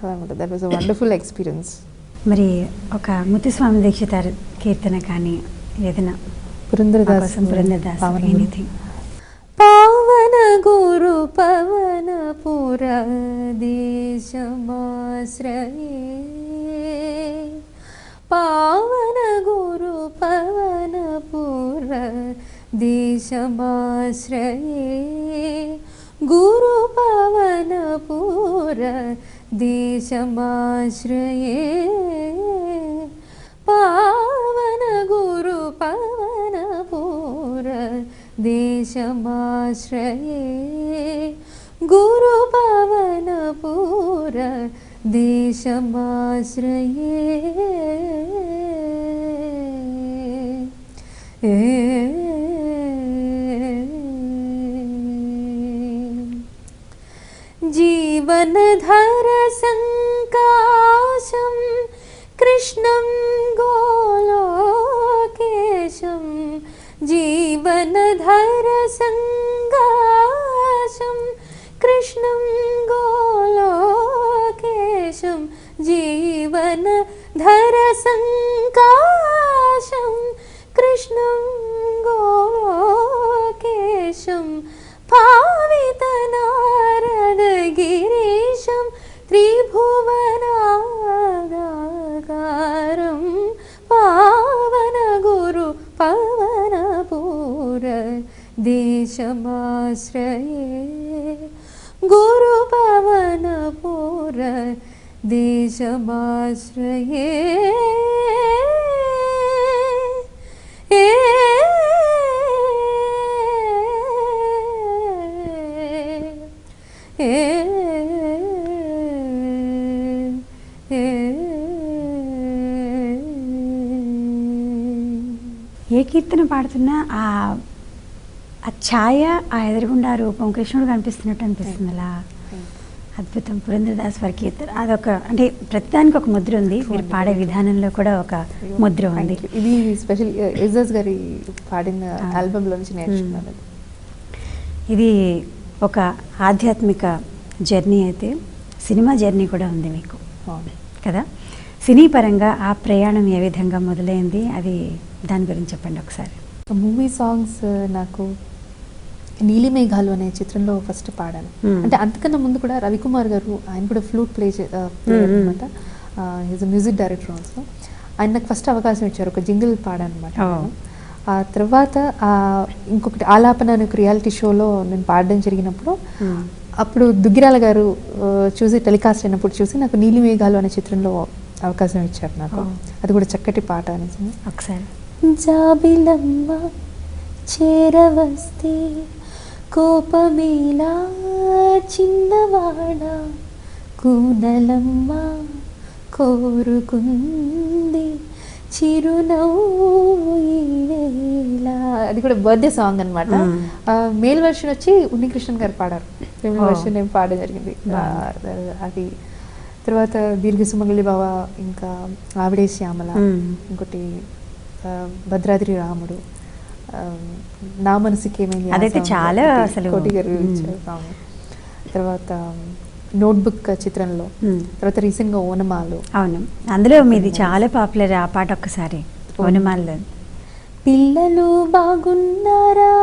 అనమాట. That was a wonderful experience. మరి ఒక ముత్తుస్వామి దీక్షితారు కీర్తన కానీ ఏదైనా పురంధరదాస్ ఎనీథింగ్. పావన గురు పవన పుర దేశమాశ్రయే, పావన గురు పవన పుర దేశమాశ్రయే, గురు పవన పుర దేశమాశ్రయే, పావన గురు పవన పుర దేశమాశ్రయే, గురు పవన పుర దేశమాశ్రయే. జీవనధర సంకాశం కృష్ణం గోలోకేశం, జీవనధర సంకాశం కృష్ణం గోలోకేశం, జీవనధర సంకాశం కృష్ణం గోలోకేశం, భావిత నారద గిరీశం త్రిభువనాగారం, పావన గురు పవన పుర దేశమాశ్రయే, గురు పవన పుర దేశమాశ్రయే. ఏ కీర్తన పాడుతున్నా ఆ ఛాయ, ఆ ఎదురుగుండా రూపం కృష్ణుడు కనిపిస్తున్నట్టు అనిపిస్తుంది. అలా అద్భుతం. పురంధరదాస్ వారి కీర్తన అదొక, అంటే ప్రతిదానికి ఒక ముద్ర ఉంది, మీరు పాడే విధానంలో కూడా ఒక ముద్ర ఉంది. ఇది స్పెషల్ ఎజాజ్ గారి పాడిన ఆల్బమ్లో నుంచి నేర్చుకున్నాను. ఇది ఒక ఆధ్యాత్మిక జర్నీ అయితే సినిమా జర్నీ కూడా ఉంది మీకు కదా. సినీ పరంగా ఆ ప్రయాణం ఏ విధంగా మొదలైంది, అది దాని గురించి చెప్పండి ఒకసారి. మూవీ సాంగ్స్ నాకు నీలిమేఘాలు అనే చిత్రంలో ఫస్ట్ పాడాను. అంటే అంతకన్నా ముందు కూడా రవికుమార్ గారు, ఆయన కూడా ఫ్లూట్ ప్లే అనమాట, ఈజ్ మ్యూజిక్ డైరెక్టర్ ఆల్సో. ఆయన నాకు ఫస్ట్ అవకాశం ఇచ్చారు, ఒక జింగిల్ పాడాను అనమాట. ఆ తర్వాత ఇంకొకటి ఆలాపన అనే ఒక రియాలిటీ షోలో నేను పాడడం జరిగినప్పుడు, అప్పుడు దుగ్గిరాల గారు చూసి టెలికాస్ట్ అయినప్పుడు చూసి నాకు నీలిమేఘాలు అనే చిత్రంలో అవకాశం ఇచ్చారు నాకు. అది కూడా చక్కటి పాట అనేసి. ఒకసారి జాబిలమ్మ చేరవస్తే కోపమేలా చిన్నవాడ, కూనలమ్మ కోరుకుంది చిరునవ్వు ఈ వేళ. అది కూడా బర్త్డే సాంగ్ అనమాట. మేల్ వెర్షన్ వచ్చి ఉన్నికృష్ణన్ గారు పాడారు, ఫీమేల్ వెర్షన్ నేను పాడడం జరిగింది. అది తర్వాత దీర్ఘ సుమంగళి బావ, ఇంకా ఆవిడే శ్యామల, ఇంకోటి భద్రాద్రి రాముడు, నా మనసుకి ఏమైంది, అదైతే చాలా అసలు కోటి గారు ఇచ్చారు సాంగ్. తర్వాత నోట్బుక్ చిత్రంలో, తర్వాత రీసెంట్గా ఓనమాలు. అవును, అందులో మీది చాలా పాపులర్ ఆ పాట. ఒక్కసారి ఓనమాల్లో. పిల్లలు బాగున్నారా,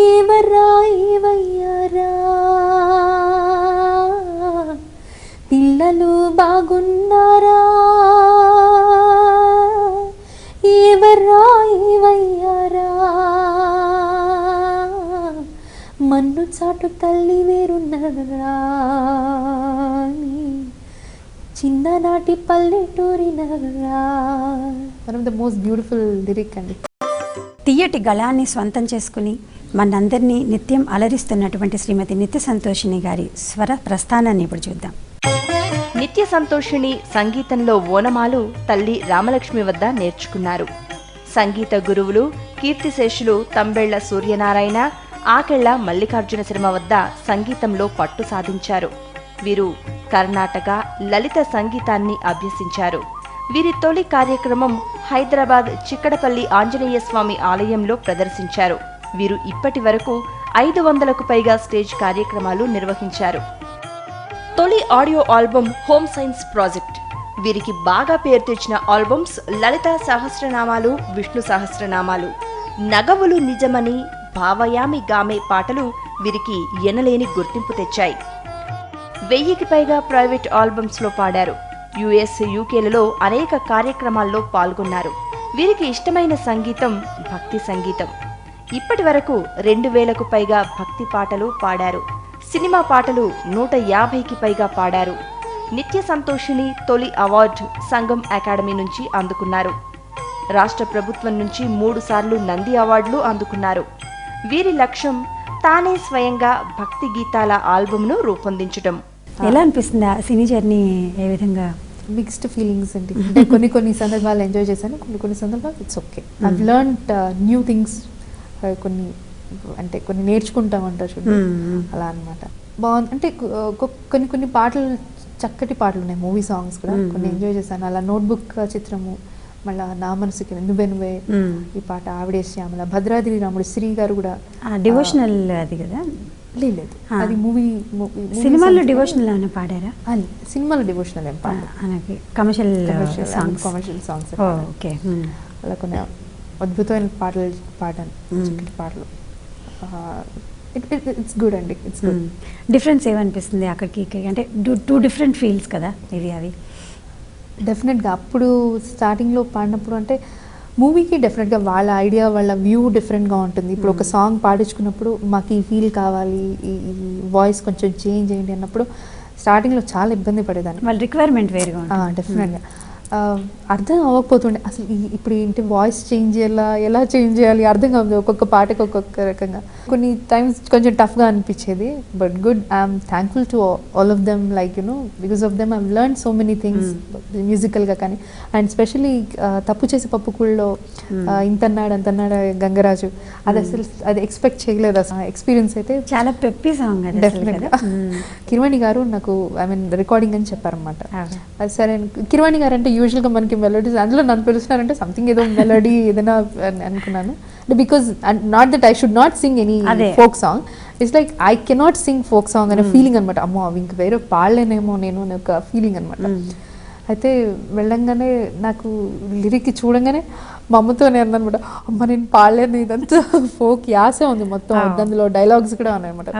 ఏవర్రా ఏవయ్యారా, పిల్లలు బాగున్నారా, ఏవర్రా ఏవయ్యారా, మన్ను చాటు తల్లి వేరున్నరా, చిన్ననాటి పల్లెటూరి నగరా. One of the most beautiful lyric అండి. తీయటి గళాన్ని స్వంతం చేసుకుని మనందరినీ నిత్యం అలరిస్తున్నటువంటి శ్రీమతి నిత్య సంతోషిని గారి స్వర ప్రస్థానాన్ని ఇప్పుడు చూద్దాం. నిత్య సంతోషిణి సంగీతంలో ఓనమాలు తల్లి రామలక్ష్మి వద్ద నేర్చుకున్నారు. సంగీత గురువులు కీర్తిశేషులు తంబెళ్ల సూర్యనారాయణ, ఆకెళ్ల మల్లికార్జున శర్మ వద్ద సంగీతంలో పట్టు సాధించారు. వీరు కర్ణాటక లలిత సంగీతాన్ని అభ్యసించారు. వీరి తొలి కార్యక్రమం హైదరాబాద్ చిక్కడపల్లి ఆంజనేయ స్వామి ఆలయంలో ప్రదర్శించారు. వీరు ఇప్పటి వరకు 500కు పైగా స్టేజ్ కార్యక్రమాలు నిర్వహించారు. తొలి audio album home science project. వీరికి బాగా పేరు తెచ్చిన ఆల్బమ్స్ లలిత సహస్రనామాలు, విష్ణు సహస్రనామాలు. నగవులు నిజమని, భావయామి గామే పాటలు వీరికి ఎనలేని గుర్తింపు తెచ్చాయి. 1000కి పైగా ప్రైవేట్ ఆల్బమ్స్లో పాడారు. యుఎస్, యూకేలలో అనేక కార్యక్రమాల్లో పాల్గొన్నారు. వీరికి ఇష్టమైన సంగీతం భక్తి సంగీతం. ఇప్పటి వరకు 2000కు పైగా భక్తి పాటలు పాడారు. సినిమా పాటలు 150కి పైగా పాడారు. నిత్య సంతోషిని తొలి అవార్డు సంగం అకాడమీ నుంచి అందుకున్నారు. రాష్ట్ర ప్రభుత్వం నుంచి 3 సార్లు నంది అవార్డులు అందుకున్నారు. వీరి లక్ష్యం తానే స్వయంగా భక్తి గీతాల ఆల్బమ్ను రూపొందించడం. ఎలా అనిపిస్తుంది ఆ సినీ జర్నీ? ఏ విధంగా? మిక్స్డ్ ఫీలింగ్స్ అండి. అంటే కొన్ని సందర్భాలు ఎంజాయ్ చేశాను, కొన్ని సందర్భాలు it's okay. I've learned new things. కొన్ని నేర్చుకుంటామంటారు చూడండి, అలా అనమాట. బాగుంది. అంటే కొన్ని పాటలు చక్కటి పాటలు ఉన్నాయి, మూవీ సాంగ్స్ కూడా కొన్ని ఎంజాయ్ చేశాను. అలా నోట్బుక్ చిత్రము, మళ్ళీ నా మనసుకి నువ్వే ఈ పాట, ఆవిడే శ్యామల, భద్రాద్రి రాముడు శ్రీ గారు కూడా డివోషనల్ అది కదా? లేదు, అది మూవీ. సినిమాలో డివోషనల్ ఏమైనా పాడారా? సినిమాలో డివోషనల్ ఏం పాడారు, కమర్షియల్ సాంగ్స్. ఓకే. అలా కొన్ని అద్భుతమైన పాటలు పాడాను, చక్కటి పాటలు. ఇట్స్ గుడ్ అండి, ఇట్స్ గుడ్. డిఫరెన్స్ ఏమనిపిస్తుంది అక్కడికి ఇక్కడికి? అంటే 2 డిఫరెంట్ ఫీల్స్ కదా ఇది అవి. డెఫినెట్గా అప్పుడు స్టార్టింగ్లో పాడినప్పుడు అంటే మూవీకి డెఫినెట్గా వాళ్ళ ఐడియా, వాళ్ళ వ్యూ డిఫరెంట్గా ఉంటుంది. ఇప్పుడు ఒక సాంగ్ పాడించుకున్నప్పుడు మాకు ఈ ఫీల్ కావాలి, ఈ వాయిస్ కొంచెం చేంజ్ చేయండి అన్నప్పుడు స్టార్టింగ్లో చాలా ఇబ్బంది పడేదాన్ని. వాళ్ళ రిక్వైర్మెంట్ వేరుగా ఉంటుంది. డెఫినెట్గా అర్థం అవ్వకపోతుండే అసలు. ఇప్పుడు ఏంటి వాయిస్ చేంజ్ చేయాలా, ఎలా చేంజ్ చేయాలి అర్థం కాదు. ఒక్కొక్క పాటకి ఒక్కొక్క రకంగా కొన్ని టైమ్స్ కొంచెం టఫ్గా అనిపించేది. But good, I'm thankful to all of them. Like because of them I've learn so many things మ్యూజికల్గా. కానీ అండ్ స్పెషలీ తప్పు చేసే పప్పుకుళ్ళలో ఇంతన్నాడు అంతన్నాడు గంగరాజు, అది అసలు అది ఎక్స్పెక్ట్ చేయలేదు. అసలు ఎక్స్పీరియన్స్ అయితే చాలా పెప్పి సాంగ్. డెఫినెట్గా కిరవాణి గారు నాకు రికార్డింగ్ అని చెప్పారనమాట. సరే, కిరవాణి గారు అంటే యూజువల్గా మనకి మెలోడీస్, అందులో నన్ను పిలుస్తున్నారంటే సంథింగ్ ఏదో మెలోడీ ఏదైనా అనుకున్నాను. Because not that I should not Singh any folk song, it's like I cannot Singh folk song అనే ఫీలింగ్ అనమాట. అమ్మో అవి ఇంక వేరే పాడలేనేమో నేను అనే ఒక ఫీలింగ్ అనమాట. అయితే వెళ్ళంగానే నాకు లిరిక్ చూడంగానే మా అమ్మతో నేను అన్నమాట, అమ్మ నేను పాడలేను, ఇదంతా ఫోక్ యాసే ఉంది మొత్తం, అందులో డైలాగ్స్ కూడా ఉన్నాయి అనమాట.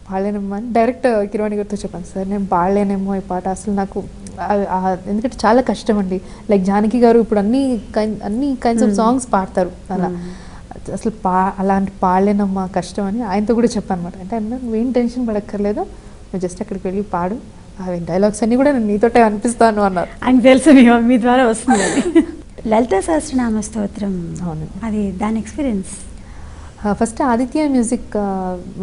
పాడలేనమ్మా అని డైరెక్ట్ కిరవాణి గారితో చెప్పాను, సార్ నేను పాడలేనేమో ఈ పాట, అసలు నాకు ఎందుకంటే చాలా కష్టం అండి. లైక్ జానకి గారు ఇప్పుడు అన్ని కైండ్స్ ఆఫ్ సాంగ్స్ పాడతారు, అలా అసలు అలాంటి పాడలేనమ్మా కష్టం అని ఆయనతో కూడా చెప్పాను అనమాట. అంటే అన్న నువ్వేం టెన్షన్ పడక్కర్లేదు, నువ్వు జస్ట్ అక్కడికి వెళ్ళి పాడు, అవి డైలాగ్స్ అన్నీ కూడా నేను నీతోటే అనిపిస్తాను అన్నారు. ఆయన తెలుసు మీ ద్వారా వస్తుంది అది. లలిత సహస్రనామ స్తోత్రం, అవును, అది దాని ఎక్స్పీరియన్స్. ఫస్ట్ ఆదిత్య మ్యూజిక్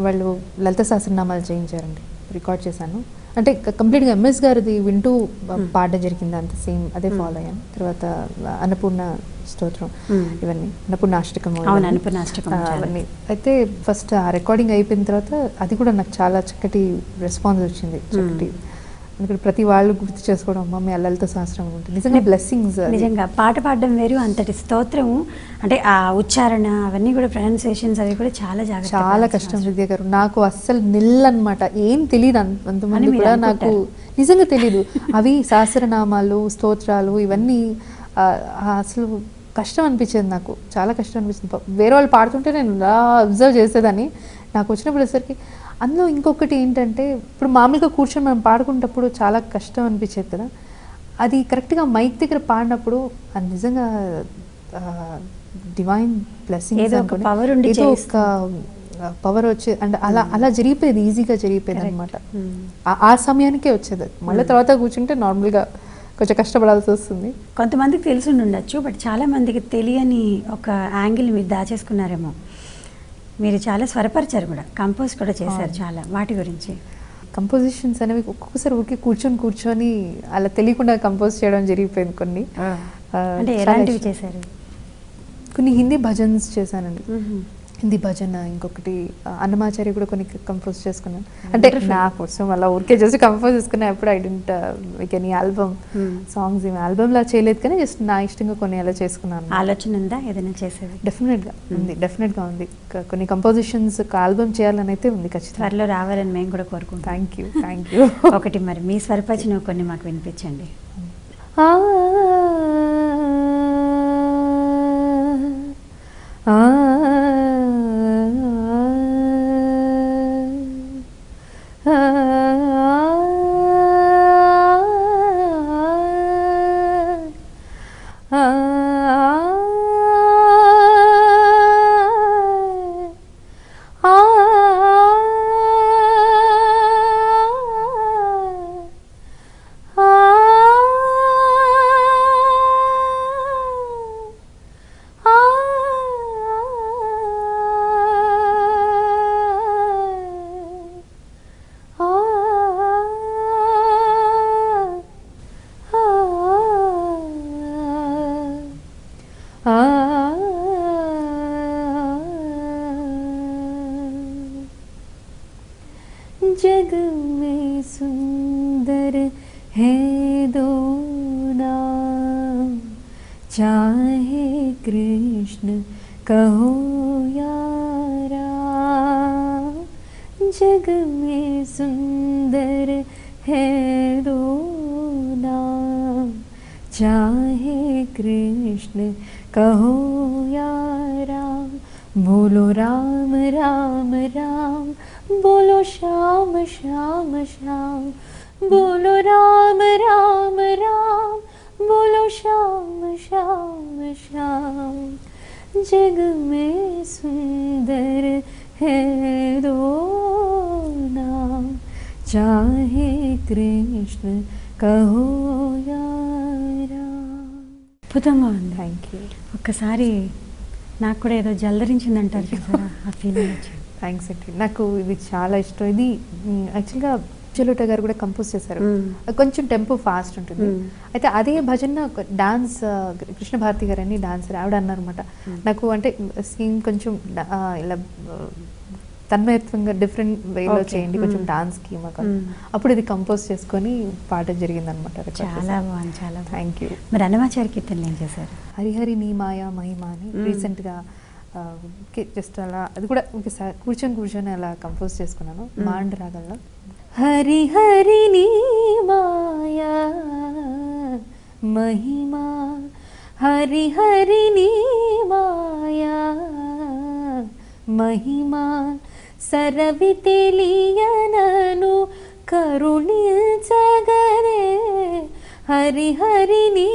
వాళ్ళు లలిత సహస్రనామాలు చేయించారండి, రికార్డ్ చేశాను. అంటే కంప్లీట్గా ఎంఎస్ గారిది వింటూ పాడడం జరిగింది, అంత సేమ్ అదే ఫాలో అయ్యాను. తర్వాత అన్నపూర్ణ స్తోత్రం, ఇవన్నీ అన్నపూర్ణాష్టకం అవన్నీ. అయితే ఫస్ట్ ఆ రికార్డింగ్ అయిపోయిన తర్వాత అది కూడా నాకు చాలా చక్కటి రెస్పాన్స్ వచ్చింది, చక్కటి. అందుకని ప్రతి వాళ్ళు గుర్తు చేసుకోవడం, అమ్మ మీ లలిత సహస్రం ఉంటుంది, నిజంగా బ్లెస్సింగ్స్. నిజంగా పాట పాడడం వేరు, అంతటి స్తోత్రము అంటే ఆ ఉచ్చారణ అవన్నీ కూడా ప్రొనౌన్సియేషన్స్ అవి కూడా చాలా కష్టం విద్య గారు. నాకు అస్సలు నిల్లనమాట, ఏం తెలియదు అంతమంది కూడా, నాకు నిజంగా తెలీదు. అవి సహస్రనామాలు స్తోత్రాలు ఇవన్నీ అసలు కష్టం అనిపించేది, నాకు చాలా కష్టం అనిపిస్తుంది. వేరే వాళ్ళు పాడుతుంటే నేను ఇలా అబ్జర్వ్ చేసేదాన్ని, నాకు వచ్చినప్పుడు సరికి. అందులో ఇంకొకటి ఏంటంటే, ఇప్పుడు మామూలుగా కూర్చొని మనం పాడుకునేటప్పుడు చాలా కష్టం అనిపించేది కదా, అది కరెక్ట్గా మైక్ దగ్గర పాడినప్పుడు అది నిజంగా డివైన్ బ్లెస్సింగ్, ఏదో ఒక పవర్ వచ్చే అంటే అలా అలా జరిగిపోయేది, ఈజీగా జరిగిపోయేది అనమాట. ఆ సమయానికే వచ్చేది. మళ్ళీ తర్వాత కూర్చుంటే నార్మల్గా కొంచెం కష్టపడాల్సి వస్తుంది. కొంతమందికి తెలిసి ఉండొచ్చు, బట్ చాలా మందికి తెలియని ఒక యాంగిల్ మీరు దాచేసుకున్నారేమో. మీరు చాలా స్వరపరిచారు కూడా, కంపోజ్ కూడా చేశారు చాలా. వాటి గురించి కంపోజిషన్స్ అనేవి ఒక్కొక్కసారి ఊరికి కూర్చొని అలా తెలియకుండా కంపోజ్ చేయడం జరిగిపోయింది. కొన్ని అంటే ఎలాంటివి చేశారు? కొన్ని హిందీ భజన్స్ చేశానండి. హిందీ భజన, ఇంకొకటి అన్నమాచారి కూడా కొన్ని కంపోజ్ చేసుకున్నాను. అంటే నా కోసం అలా ఊరికే జస్ట్ కంపోజ్ చేసుకున్నా. ఎప్పుడు I didn't make any album songs, ఏమి ఆల్బమ్లా చేయలేదు, కానీ జస్ట్ నా ఇష్టంగా కొన్ని అలా చేసుకున్నాను. ఆలోచన ఉందా ఏదైనా చేసేది? డెఫినెట్గా ఉంది, డెఫినెట్గా ఉంది. కొన్ని కంపోజిషన్స్ ఆల్బమ్ చేయాలని అయితే ఉంది ఖచ్చితంగా. త్వరలో రావాలని మేము కూడా కోరుకుంటాం. Thank you. ఒకటి మరి మీ స్వరపరిచిన కొన్ని మాకు వినిపించండి. जग में सुंदर है दो नाम, चाहे कृष्ण कहो या राम. जग में सुंदर है दो नाम, चाहे कृष्ण कहो या राम. बोलो राम राम राम, बोलो श्याम श्याम श्याम. बोलो राम राम राम, बोलो श्याम श्याम श्याम. जग में सुंदर है दो नाम, चाहे कृष्ण कहो या राम. అద్భుతంగా ఉంది. Thank you. ఒక్కసారి నాకు కూడా ఏదో జలదరించిందంటారు కదా, ఆ ఫీలింగ్ వచ్చింది. థ్యాంక్స్ అండి. నాకు ఇది చాలా ఇష్టం. ఇది యాక్చువల్గా చెలుట గారు కూడా కంపోజ్ చేశారు. కొంచెం టెంపో ఫాస్ట్ ఉంటుంది. అయితే అదే భజన డాన్స్ కృష్ణ భారతి గారు అని డాన్సర్, ఆవిడ అన్నారన్నమాట, నాకు అంటే సీన్ కొంచెం ఇలా తన్మయత్వంగా డిఫరెంట్ వేలో చేయండి కొంచెం డాన్స్కి మాకు. అప్పుడు ఇది కంపోజ్ చేసుకొని పాట జరిగిందనమాట. చాలా బాగుంది, చాలా. Thank you. మరి అన్నమాచారి కీర్తనలు ఏం చేశారు? హరిహరి నీ మాయా మహిమా అని రీసెంట్గా జస్ట్ అలా అది కూడా కూర్చొని అలా కంపోజ్ చేసుకున్నాను మాండ్ రాగంలో. హరి హరి నీ మాయా మహిమా, హరి హరి నీ మాయా మహిమా, సరవి తెలియనను కరుణించగరే. హరి హరి నీ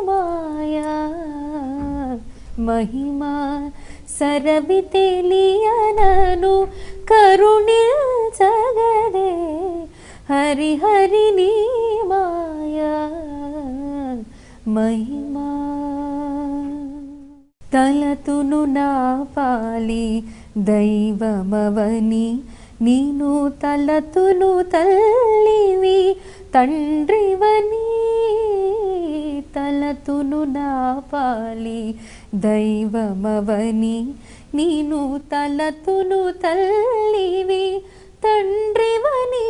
మాయా మహిమా, సరవి తెలియనను కరుణించగరే. హరి హరి నీ మాయా మహిమా. తలతును నా పాలి దైవమవని, నీను తలతును తల్లివి తండ్రివని. తలతును నా పాలి దైవమవని, నీను తలతును తల్లివి తండ్రివని.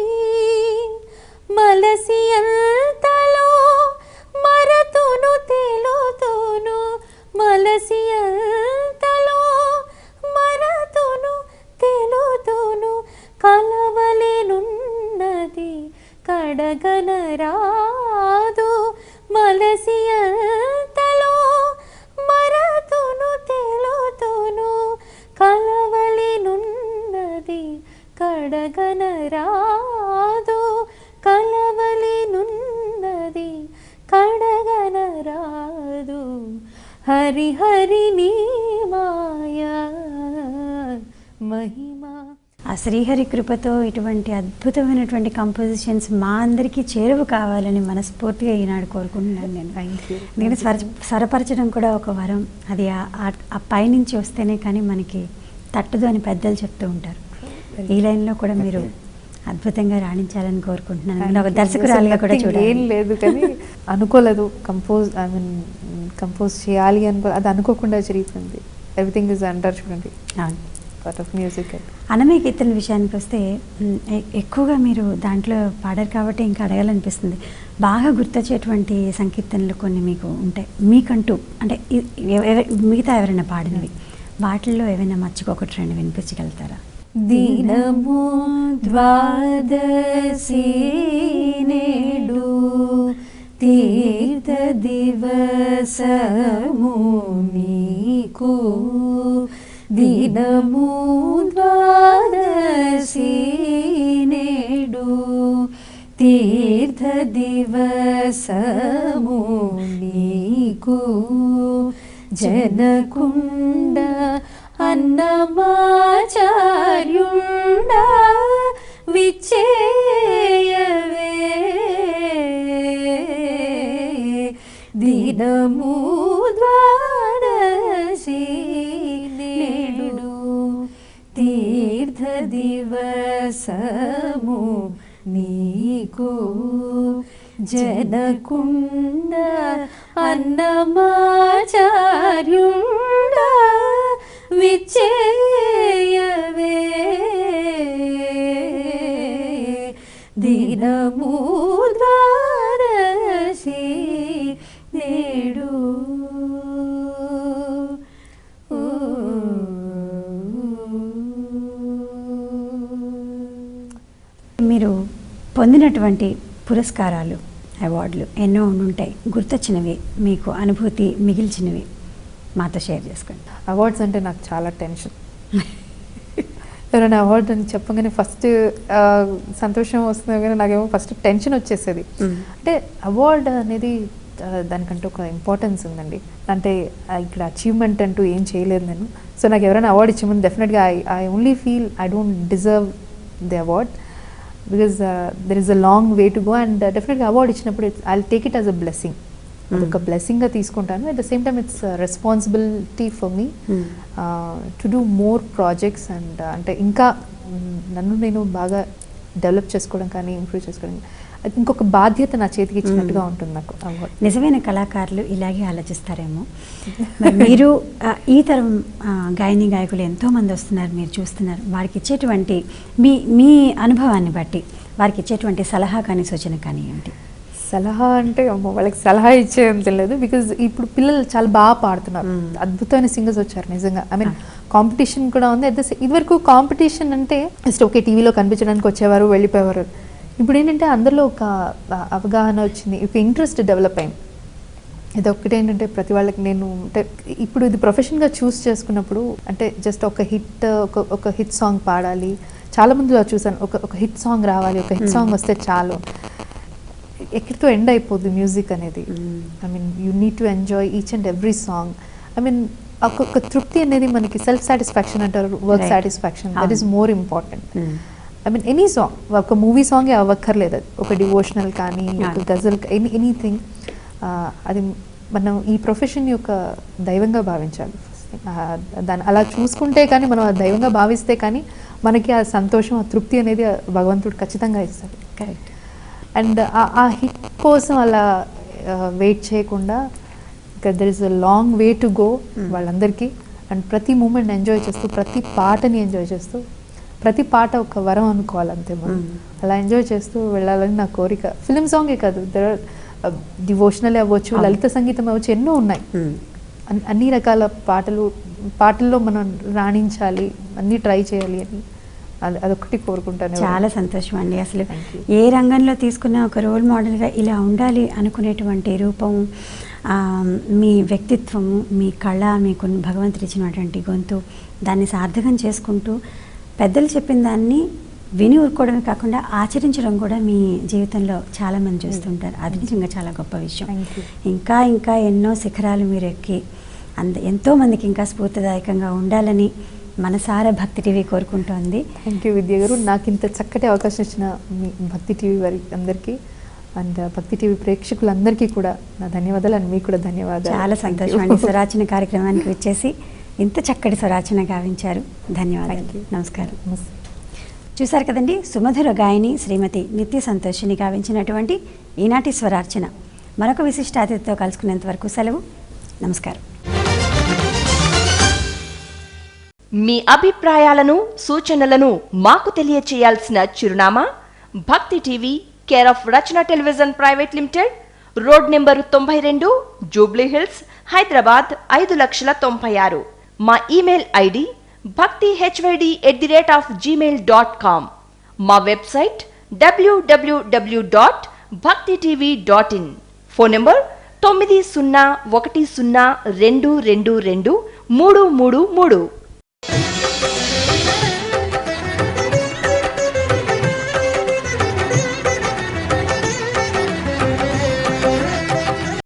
మలసి అంతలో మరతును తెలుతును, మలసి అంతలో మరతును తెలుతును. కలవలేనున్నది కడగనరాదు, మలసి అంతలో మరతును తెలుతును. కలవలేనున్నది కడగనరాదు, కలవలేనున్నది కడగనరాదు. హరి హరి నీ మాయా మహిమ. శ్రీహరి కృపతో ఇటువంటి అద్భుతమైనటువంటి కంపోజిషన్స్ మా అందరికీ చేరువ కావాలని మనస్ఫూర్తిగా ఈనాడు కోరుకుంటున్నాను నేను. ఎందుకంటే స్వరపరచడం కూడా ఒక వరం, అది ఆ పైనుంచి వస్తేనే కానీ మనకి తట్టదు అని పెద్దలు చెప్తూ ఉంటారు. ఈ లైన్లో కూడా మీరు అద్భుతంగా రాణించాలని కోరుకుంటున్నాను. ఒక దర్శకురాలిగా కూడా చూడాలి. ఏం లేదు కానీ అనుకోలేదు కంపోజ్ చేయాలి అది అనుకోకుండా జరిగిపోయింది. ఎవ్రీథింగ్ ఇస్ అండర్, చూడండి, పార్ట్ ఆఫ్ మ్యూజిక్. అనమయ కీర్తన విషయానికి వస్తే ఎక్కువగా మీరు దాంట్లో పాడారు కాబట్టి ఇంకా అడగాలనిపిస్తుంది. బాగా గుర్తొచ్చేటువంటి సంకీర్తనలు కొన్ని మీకు ఉంటాయి మీకంటూ, అంటే మిగతా ఎవరైనా పాడినవి, వాటిల్లో ఏమైనా మర్చిపోకటి రెండు వినిపించగలుగుతారా? దినము ద్వాదశి నేడు తీర్థ దివసము మీకు, దినము ద్వాదశి నేడు తీర్థ దివసము మీకు, జనకుండ అన్నమాచార్యుండా విచ్చేయవే, దినము ద్వాదశి నేడు తీర్థ దివసము నీకు, జనకుండ అన్నమాచార్యుండా విచ్చేయవే, దినము ద్వాదశి నేడు. మీరు పొందినటువంటి పురస్కారాలు, అవార్డులు ఎన్నో ఉండుంటాయి. గుర్తొచ్చినవి, మీకు అనుభూతి మిగిల్చినవి మాతో షేర్ చేసుకోండి. అవార్డ్స్ అంటే నాకు చాలా టెన్షన్. ఎవరైనా అవార్డు అని చెప్పగానే ఫస్ట్ సంతోషం వస్తుంది, కానీ నాకేమో ఫస్ట్ టెన్షన్ వచ్చేసేది. అంటే అవార్డు అనేది దానికంటే ఒక ఇంపార్టెన్స్ ఉందండి. అంటే ఇక్కడ అచీవ్మెంట్ అంటూ ఏం చేయలేదు నేను. సో నాకు ఎవరైనా అవార్డు ఇచ్చేమని డెఫినెట్గా I only feel I don't deserve the award, because there is a long way to go. And డెఫినెట్గా అవార్డు ఇచ్చినప్పుడు I take it as a blessing. అదొక బ్లెస్సింగ్గా తీసుకుంటాను. At the same time it's responsibility for me to do more projects. And అంటే ఇంకా నన్ను నేను బాగా డెవలప్ చేసుకోవడం కానీ ఇంప్రూవ్ చేసుకోవడం, ఇంకొక బాధ్యత నా చేతికి ఇచ్చినట్టుగా ఉంటుంది నాకు అవార్డు. నిజమైన కళాకారులు ఇలాగే ఆలోచిస్తారేమో. మీరు ఈ తరం గాయని గాయకులు ఎంతోమంది వస్తున్నారు, మీరు చూస్తున్నారు. వారికి ఇచ్చేటువంటి మీ అనుభవాన్ని బట్టి వారికి ఇచ్చేటువంటి సలహా కానీ సూచన కానీ ఏంటి? సలహా అంటే వాళ్ళకి సలహా ఇచ్చేయం తెలియదు. బికాజ్ ఇప్పుడు పిల్లలు చాలా బాగా పాడుతున్నారు, అద్భుతమైన సింగర్స్ వచ్చారు నిజంగా. ఐ మీన్ కాంపిటీషన్ కూడా ఉంది. ఇదివరకు కాంపిటీషన్ అంటే జస్ట్ ఓకే టీవీలో కనిపించడానికి వచ్చేవారు, వెళ్ళిపోయేవారు. ఇప్పుడు ఏంటంటే అందరిలో ఒక అవగాహన వచ్చింది, ఒక ఇంట్రెస్ట్ డెవలప్ అయింది. ఇది ఒక్కటి ఏంటంటే ప్రతి వాళ్ళకి నేను అంటే ఇప్పుడు ఇది ప్రొఫెషన్గా చూస్ చేసుకున్నప్పుడు అంటే జస్ట్ ఒక హిట్ సాంగ్ పాడాలి. చాలా మందిలో చూసాను, ఒక హిట్ సాంగ్ రావాలి, ఒక హిట్ సాంగ్ వస్తే చాలు. ఎక్కడితో ఎండ్ అయిపోద్ది మ్యూజిక్ అనేది. I mean you need to enjoy each and every song. I mean ఒక తృప్తి అనేది మనకి సెల్ఫ్ సాటిస్ఫాక్షన్ అంటారు, work satisfaction, that is more important. I mean any song, ఒక మూవీ సాంగే అవ్వక్కర్లేదు, అది ఒక డివోషనల్ కానీ ఒక గజల్ ఎనీథింగ్. అది మనం ఈ ప్రొఫెషన్ యొక్క దైవంగా భావించాలి. దాన్ని అలా చూసుకుంటే కానీ, మనం దైవంగా భావిస్తే కానీ మనకి ఆ సంతోషం, ఆ తృప్తి అనేది భగవంతుడు ఖచ్చితంగా ఇస్తాడు. కరెక్ట్. అండ్ ఆ హిట్ కోసం అలా వెయిట్ చేయకుండా there is a long way to go వాళ్ళందరికీ. అండ్ ప్రతి మూమెంట్ ఎంజాయ్ చేస్తూ, ప్రతి పాటని ఎంజాయ్ చేస్తూ, ప్రతి పాట ఒక వరం అనుకోవాలి అంతే మనం. అలా ఎంజాయ్ చేస్తూ వెళ్ళాలని నా కోరిక. ఫిలిం సాంగే కాదు, దెర్ ఆర్ డివోషనల్ అవ్వచ్చు, లలిత సంగీతం అవ్వచ్చు, ఎన్నో ఉన్నాయి. అన్ని రకాల పాటల్లో మనం రాణించాలి, అన్నీ ట్రై చేయాలి అని అదొకటి కోరుకుంటాను. చాలా సంతోషం అండి. అసలు ఏ రంగంలో తీసుకున్న ఒక రోల్ మోడల్గా ఇలా ఉండాలి అనుకునేటువంటి రూపం, మీ వ్యక్తిత్వము, మీ కళ, మీకు భగవంతుడు ఇచ్చినటువంటి గొంతు, దాన్ని సార్థకం చేసుకుంటూ పెద్దలు చెప్పిన దాన్ని విని ఊరుకోవడమే కాకుండా ఆచరించడం కూడా మీ జీవితంలో చాలామంది చూస్తుంటారు. అది నిజంగా చాలా గొప్ప విషయం. ఇంకా ఇంకా ఎన్నో శిఖరాలు మీరు ఎక్కి ఎంతోమందికి ఇంకా స్ఫూర్తిదాయకంగా ఉండాలని మనసారా భక్తి టీవీ కోరుకుంటోంది. థ్యాంక్ యూ విద్య గారు, నాకు ఇంత చక్కటి అవకాశం ఇచ్చిన మీ భక్తి టీవీ వారికి అందరికీ అండ్ భక్తి టీవీ ప్రేక్షకులందరికీ కూడా నా ధన్యవాదాలు. అండ్ మీకు కూడా ధన్యవాదాలు. చాలా సంతోషం అండి, స్వరాచన కార్యక్రమానికి వచ్చేసి ఇంత చక్కటి స్వరాచన గావించారు. ధన్యవాదాలు. నమస్కారం. చూశారు కదండి, సుమధుర గాయని శ్రీమతి నిత్య సంతోషిని గావించినటువంటి ఈనాటి స్వరార్చన. మరొక విశిష్ట అతిథితో కలుసుకునేంత వరకు సెలవు. నమస్కారం. మీ అభిప్రాయాలను సూచనలను మాకు తెలియచేయాల్సిన చిరునామా భక్తి TV, care of Rachana television private limited, road number 92, Jubilee hills, Hyderabad 5,96,000. మా ఇమెయిల్ ఐడి bhaktihyd@gmail.com. మా వెబ్సైట్ www.bhaktitv.in. Phone number 901012222333.